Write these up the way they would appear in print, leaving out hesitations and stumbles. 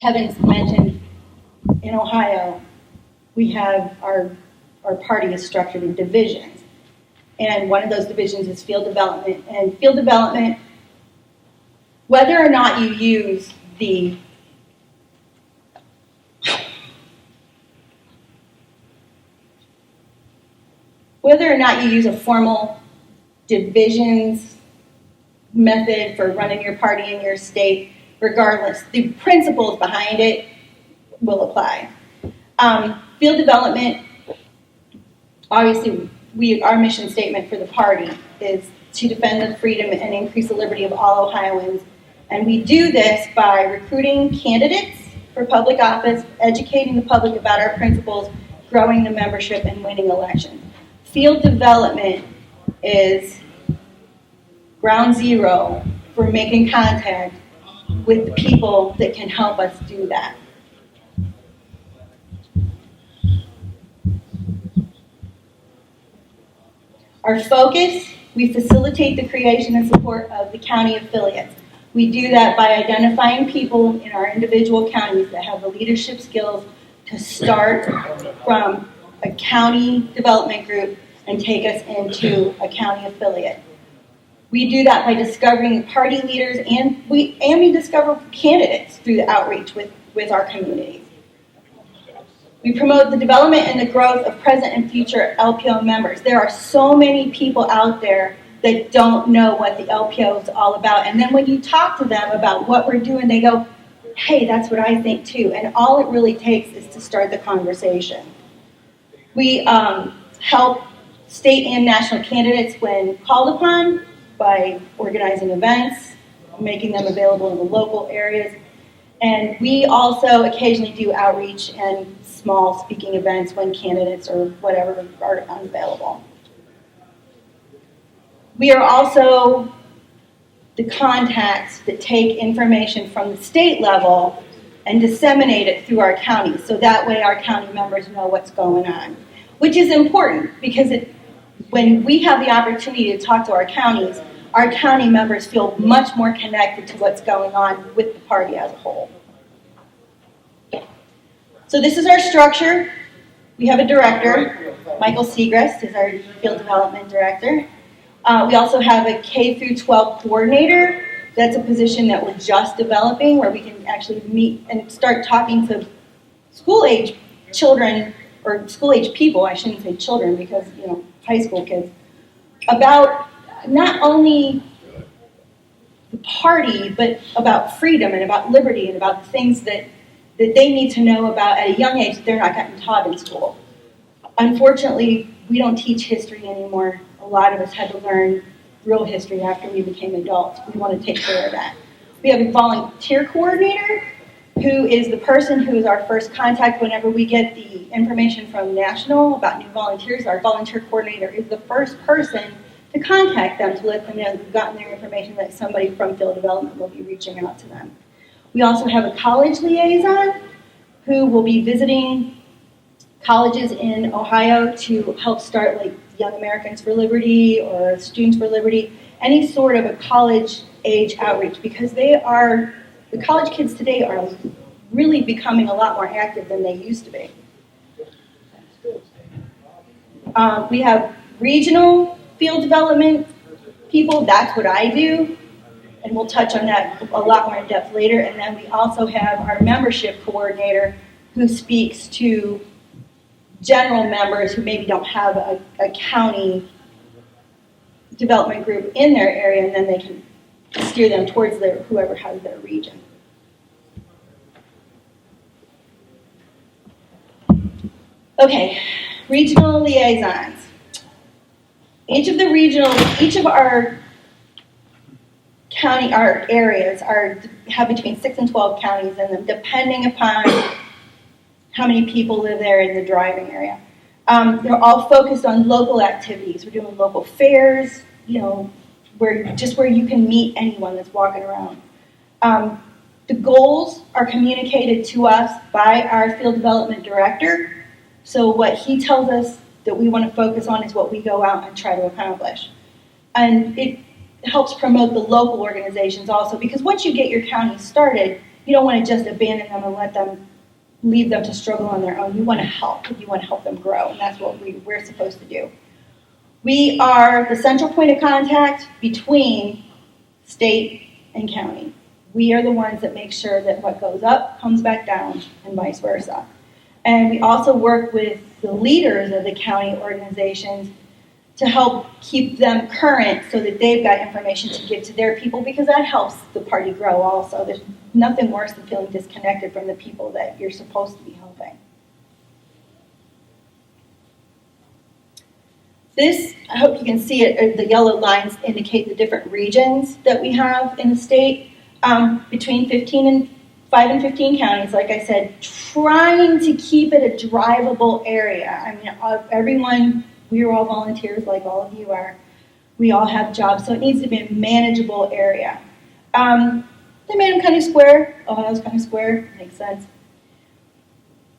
Kevin's mentioned, in Ohio, we have our party is structured in divisions. And one of those divisions is field development. And field development, whether or not you use the a formal divisions method for running your party in your state, regardless, the principles behind it will apply. Field development, obviously, our mission statement for the party is to defend the freedom and increase the liberty of all Ohioans. And we do this by recruiting candidates for public office, educating the public about our principles, growing the membership, and winning elections. Field development is ground zero for making contact with the people that can help us do that. Our focus, we facilitate the creation and support of the county affiliates. We do that by identifying people in our individual counties that have the leadership skills to start from a county development group and take us into a county affiliate. We do that by discovering party leaders, and we discover candidates through the outreach with our communities. We promote the development and the growth of present and future LPO members. There are so many people out there that don't know what the LPO is all about. And then when you talk to them about what we're doing, they go, hey, that's what I think too. And all it really takes is to start the conversation. We help state and national candidates when called upon by organizing events, making them available in the local areas. And we also occasionally do outreach and small speaking events when candidates or whatever are unavailable. We are also the contacts that take information from the state level and disseminate it through our counties, so that way our county members know what's going on, which is important because when we have the opportunity to talk to our county members feel much more connected to what's going on with the party as a whole. So this is our structure. We have a director. Michael Segrist is our field development director. We also have a K through 12 coordinator. That's a position that we're just developing, where we can actually meet and start talking to school-age children, or school-age people, I shouldn't say children because, high school kids, about not only the party, but about freedom and about liberty and about the things that they need to know about at a young age that they're not getting taught in school. Unfortunately, we don't teach history anymore. A lot of us had to learn real history after we became adults. We want to take care of that. We have a volunteer coordinator who is the person who is our first contact whenever we get the information from National about new volunteers. Our volunteer coordinator is the first person to contact them to let them know that we've gotten their information, that somebody from field development will be reaching out to them. We also have a college liaison who will be visiting colleges in Ohio to help start like Young Americans for Liberty or Students for Liberty, any sort of a college age outreach, because the college kids today are really becoming a lot more active than they used to be. We have regional field development people. That's what I do. And we'll touch on that a lot more in depth later. And then we also have our membership coordinator who speaks to general members who maybe don't have a county development group in their area, and then they can steer them towards whoever has their region. Okay, regional liaisons. Each of our areas have between 6 and 12 counties in them, depending upon how many people live there in the driving area. They're all focused on local activities. We're doing local fairs, where you can meet anyone that's walking around. The goals are communicated to us by our field development director. So what he tells us that we want to focus on is what we go out and try to accomplish. And it helps promote the local organizations also, because once you get your county started, you don't want to just abandon them and leave them to struggle on their own. You want to help. You want to help them grow, and that's what we're supposed to do. We are the central point of contact between state and county. We are the ones that make sure that what goes up comes back down and vice versa. And we also work with the leaders of the county organizations to help keep them current so that they've got information to give to their people, because that helps the party grow also. There's nothing worse than feeling disconnected from the people that you're supposed to be helping. This, I hope you can see it, the yellow lines indicate the different regions that we have in the state. Between 5 and 15 counties, like I said, trying to keep it a drivable area. I mean, everyone, we are all volunteers like all of you are. We all have jobs, so it needs to be a manageable area. They made them kind of square. Ohio's kind of square, makes sense.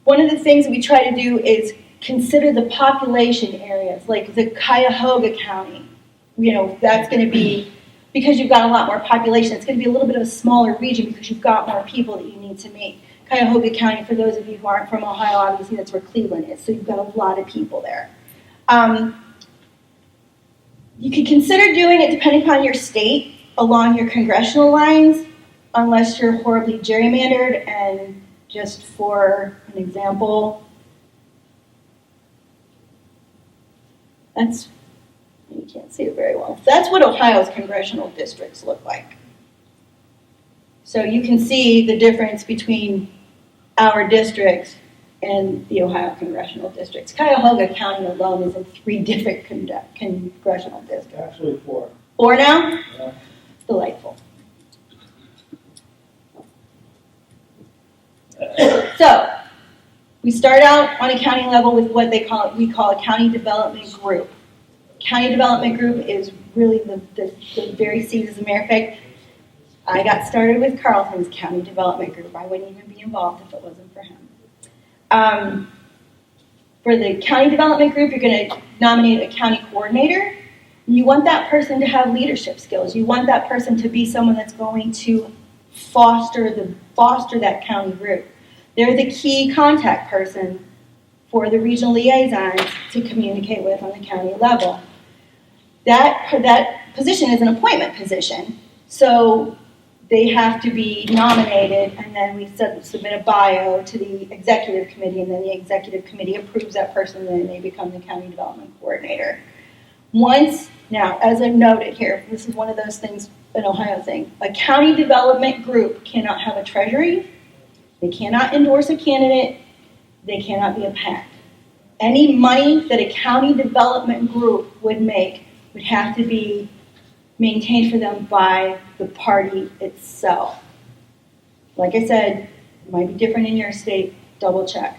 One of the things that we try to do is consider the population areas, like the Cuyahoga County. You know, that's going to be, because you've got a lot more population, it's going to be a little bit of a smaller region because you've got more people that you need to meet. Cuyahoga County, for those of you who aren't from Ohio, obviously that's where Cleveland is, so you've got a lot of people there. You could consider doing it, depending upon your state, along your congressional lines, unless you're horribly gerrymandered. And just for an example, you can't see it very well. That's what Ohio's congressional districts look like. So you can see the difference between our districts and the Ohio congressional districts. Cuyahoga County alone is in 3 different congressional districts. Actually 4. 4 now? Yeah. Delightful. So, we start out on a county level with what we call a county development group. County development group is really the very seed. As a matter of fact, I got started with Carlton's county development group. I wouldn't even be involved if it wasn't for him. For the county development group, you're going to nominate a county coordinator. You want that person to have leadership skills. You want that person to be someone that's going to foster that county group. They're the key contact person for the regional liaisons to communicate with on the county level. That position is an appointment position, so they have to be nominated, and then we submit a bio to the executive committee, and then the executive committee approves that person, and then they become the county development coordinator. Now, as I noted here, this is one of those things, an Ohio thing, a county development group cannot have a treasury, they cannot endorse a candidate, they cannot be a PAC. Any money that a county development group would make would have to be maintained for them by the party itself. Like I said, it might be different in your state, double check.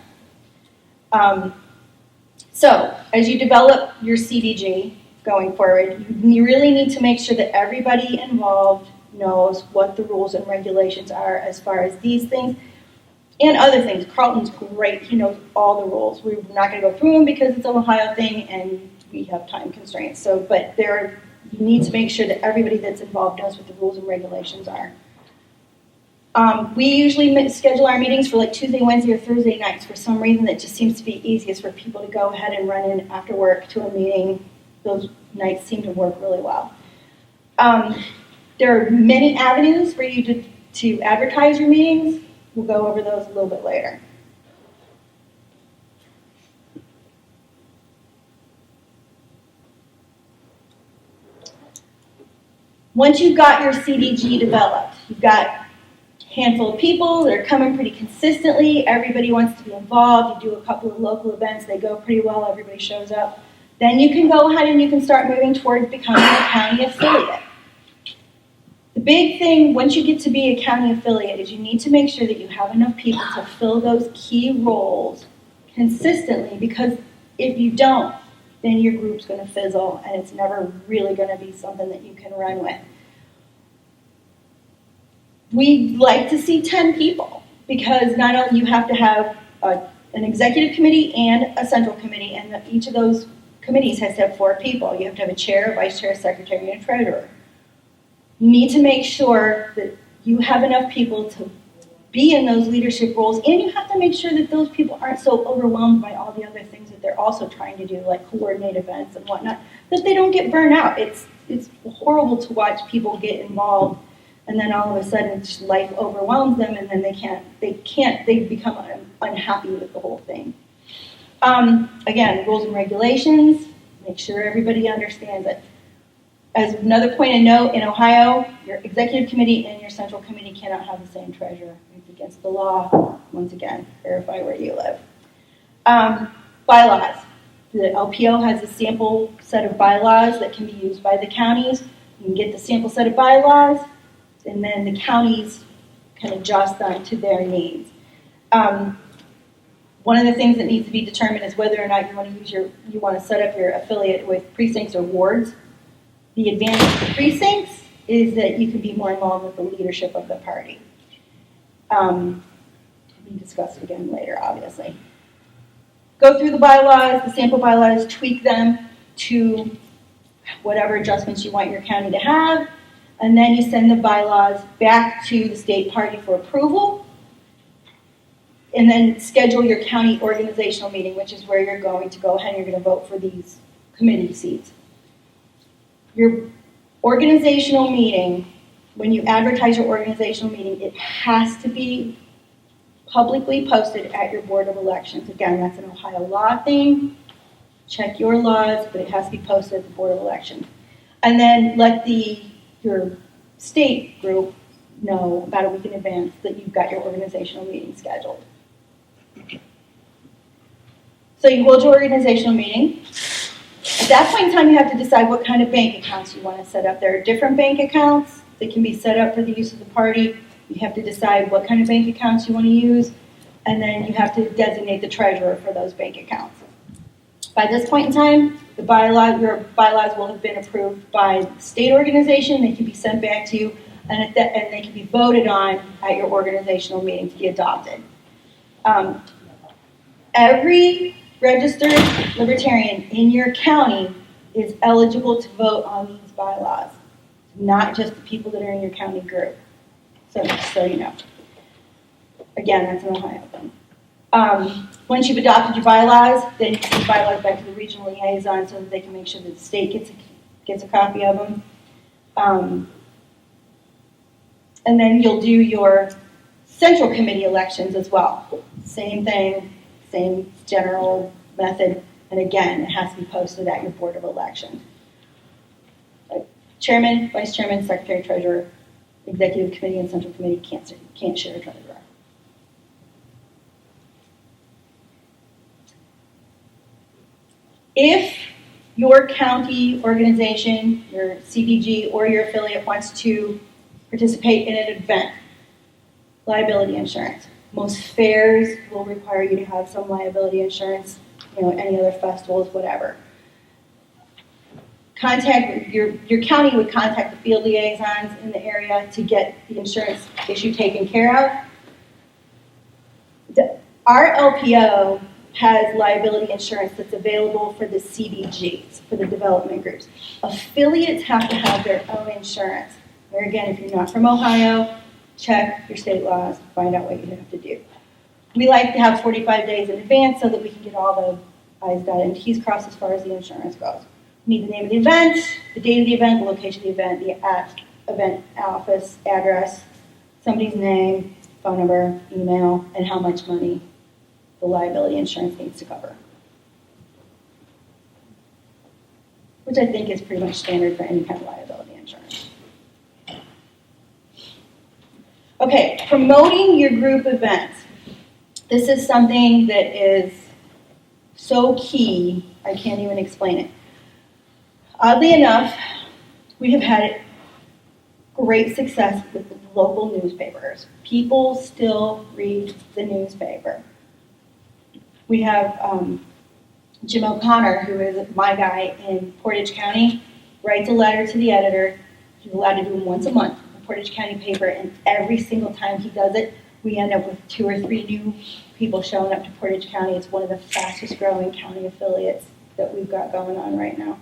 So, as you develop your CDG going forward, you really need to make sure that everybody involved knows what the rules and regulations are as far as these things and other things. Carlton's great, he knows all the rules. We're not going to go through them because it's an Ohio thing and we have time constraints. So, but you need to make sure that everybody that's involved knows what the rules and regulations are. We usually schedule our meetings for like Tuesday, Wednesday, or Thursday nights. For some reason, that just seems to be easiest for people to go ahead and run in after work to a meeting. Those nights seem to work really well. There are many avenues for you to advertise your meetings. We'll go over those a little bit later. Once you've got your CDG developed, you've got a handful of people that are coming pretty consistently, everybody wants to be involved, you do a couple of local events, they go pretty well, everybody shows up, then you can go ahead and you can start moving towards becoming a county affiliate. The big thing, once you get to be a county affiliate, is you need to make sure that you have enough people to fill those key roles consistently, because if you don't, then your group's going to fizzle, and it's never really going to be something that you can run with. We'd like to see 10 people, because not only you have to have an executive committee and a central committee, and each of those committees has to have 4 people. You have to have a chair, a vice chair, a secretary, and a treasurer. You need to make sure that you have enough people to be in those leadership roles, and you have to make sure that those people aren't so overwhelmed by all the other things that they're also trying to do, like coordinate events and whatnot, that they don't get burned out. It's horrible to watch people get involved, and then all of a sudden just life overwhelms them, and then they become unhappy with the whole thing. Again, rules and regulations, make sure everybody understands it. As another point of note, in Ohio, your executive committee and your central committee cannot have the same treasurer. It's against the law. Once again, verify where you live. Bylaws. The LPO has a sample set of bylaws that can be used by the counties. You can get the sample set of bylaws, and then the counties can adjust them to their needs. One of the things that needs to be determined is whether or not you want to set up your affiliate with precincts or wards. The advantage of precincts is that you can be more involved with the leadership of the party. We discuss it again later, obviously. Go through the bylaws, the sample bylaws, tweak them to whatever adjustments you want your county to have, and then you send the bylaws back to the state party for approval, and then schedule your county organizational meeting, which is where you're going to go ahead and you're going to vote for these committee seats. Your organizational meeting, when you advertise your organizational meeting, it has to be publicly posted at your Board of Elections. Again, that's an Ohio law thing. Check your laws, but it has to be posted at the Board of Elections. And then let your state group know about a week in advance that you've got your organizational meeting scheduled. So you hold your organizational meeting. At that point in time, you have to decide what kind of bank accounts you want to set up. There are different bank accounts that can be set up for the use of the party. You have to decide what kind of bank accounts you want to use, and then you have to designate the treasurer for those bank accounts. By this point in time, your bylaws will have been approved by the state organization. They can be sent back to you, and they can be voted on at your organizational meeting to be adopted. Every registered libertarian in your county is eligible to vote on these bylaws, not just the people that are in your county group. So you know. Again, that's an Ohio thing. Once you've adopted your bylaws, then you send the bylaws back to the regional liaison so that they can make sure that the state gets a copy of them. And then you'll do your central committee elections as well. Same thing, same general method, and again, it has to be posted at your Board of Elections. Chairman, vice chairman, secretary, treasurer, executive committee, and central committee can't share a treasurer. If your county organization, your CDG, or your affiliate wants to participate in an event, liability insurance. Most fairs will require you to have some liability insurance, any other festivals, whatever. Your county would contact the field liaisons in the area to get the insurance issue taken care of. Our LPO has liability insurance that's available for the CDGs, for the development groups. Affiliates have to have their own insurance. There again, if you're not from Ohio, check your state laws, find out what you have to do. We like to have 45 days in advance so that we can get all the I's dotted and T's crossed as far as the insurance goes. We need the name of the event, the date of the event, the location of the event, the event office, address, somebody's name, phone number, email, and how much money the liability insurance needs to cover. Which I think is pretty much standard for any kind of liability insurance. Okay, promoting your group events. This is something that is so key, I can't even explain it. Oddly enough, we have had great success with local newspapers. People still read the newspaper. We have Jim O'Connor, who is my guy in Portage County, writes a letter to the editor. He's allowed to do them once a month. Portage County paper, and every single time he does it, we end up with 2 or 3 new people showing up to Portage County. It's one of the fastest growing county affiliates that we've got going on right now.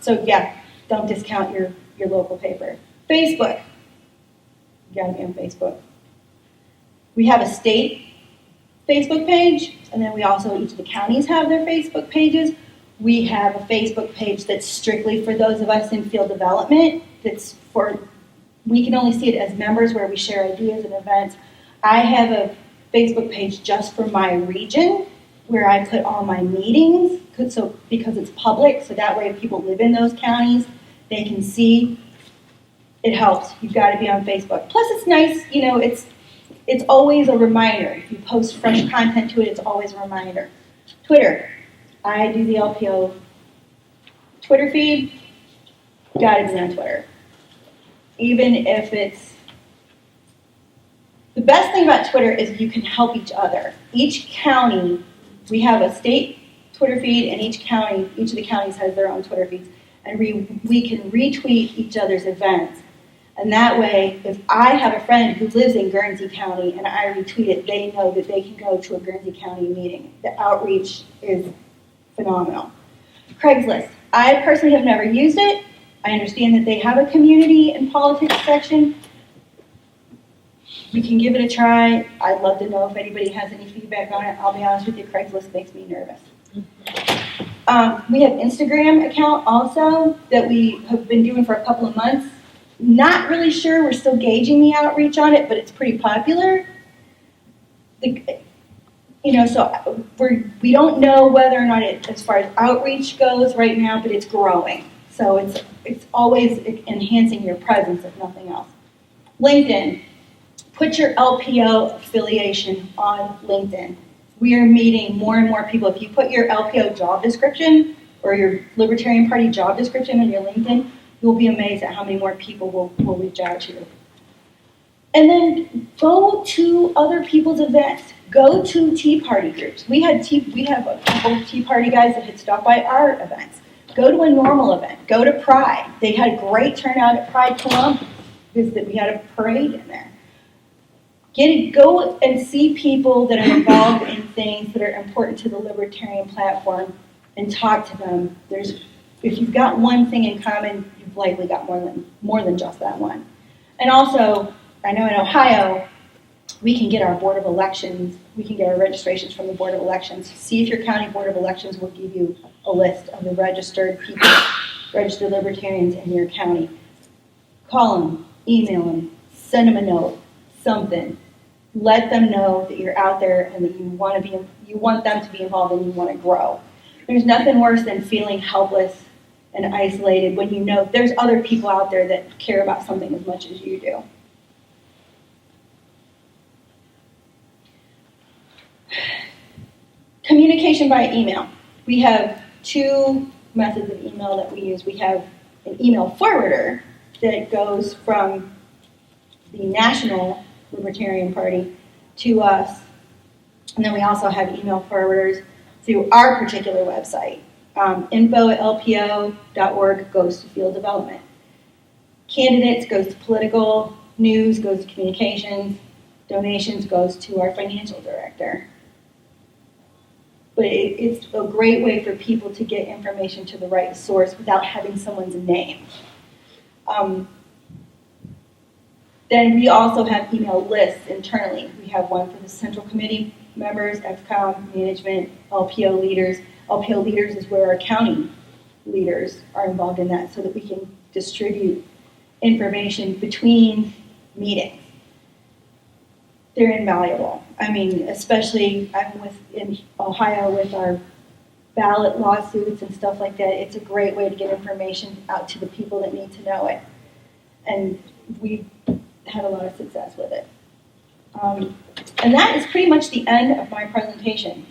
So yeah, don't discount your local paper. Facebook. You gotta be on Facebook. We have a state Facebook page, and then we also, each of the counties have their Facebook pages. We have a Facebook page that's strictly for those of us in field development. We can only see it as members where we share ideas and events. I have a Facebook page just for my region where I put all my meetings, because it's public, so that way if people live in those counties, they can see. It helps. You've got to be on Facebook. Plus it's nice, it's always a reminder. If you post fresh content to it, it's always a reminder. Twitter. I do the LPO Twitter feed. Got to be on Twitter. Even if it's... The best thing about Twitter is you can help each other. Each county, we have a state Twitter feed, and each of the counties has their own Twitter feeds. And we can retweet each other's events. And that way, if I have a friend who lives in Guernsey County and I retweet it, they know that they can go to a Guernsey County meeting. The outreach is phenomenal. Craigslist. I personally have never used it. I understand that they have a community and politics section. You can give it a try. I'd love to know if anybody has any feedback on it. I'll be honest with you, Craigslist makes me nervous. We have Instagram account also that we have been doing for a couple of months. Not really sure. We're still gauging the outreach on it, but it's pretty popular. So we don't know whether or not as far as outreach goes right now, but it's growing. So it's always enhancing your presence, if nothing else. LinkedIn. Put your LPO affiliation on LinkedIn. We are meeting more and more people. If you put your LPO job description or your Libertarian Party job description on your LinkedIn, you'll be amazed at how many more people will reach out to you. And then go to other people's events. Go to Tea Party groups. We have a couple of Tea Party guys that had stopped by our events. Go to a normal event. Go to Pride. They had a great turnout at Pride Columbus because we had a parade in there. Go and see people that are involved in things that are important to the Libertarian platform and talk to them. If you've got one thing in common, you've likely got more than just that one. And also, I know in Ohio, we can get our Board of Elections, we can get our registrations from the Board of Elections. See if your county Board of Elections will give you a list of the registered people, registered Libertarians in your county. Call them, email them, send them a note, something. Let them know that you're out there and that you want them to be involved and you want to grow. There's nothing worse than feeling helpless and isolated when you know there's other people out there that care about something as much as you do. Communication by email. We have two methods of email that we use. We have an email forwarder that goes from the National Libertarian Party to us. And then we also have email forwarders through our particular website. Info@lpo.org goes to field development. Candidates goes to political, news goes to communications, donations goes to our financial director. But it's a great way for people to get information to the right source without having someone's name. Then we also have email lists internally. We have one for the Central Committee members, XCOM, management, LPO leaders. LPO leaders is where our county leaders are involved in that so that we can distribute information between meetings. They're invaluable. I mean, especially in Ohio with our ballot lawsuits and stuff like that. It's a great way to get information out to the people that need to know it. And we had a lot of success with it. And that is pretty much the end of my presentation.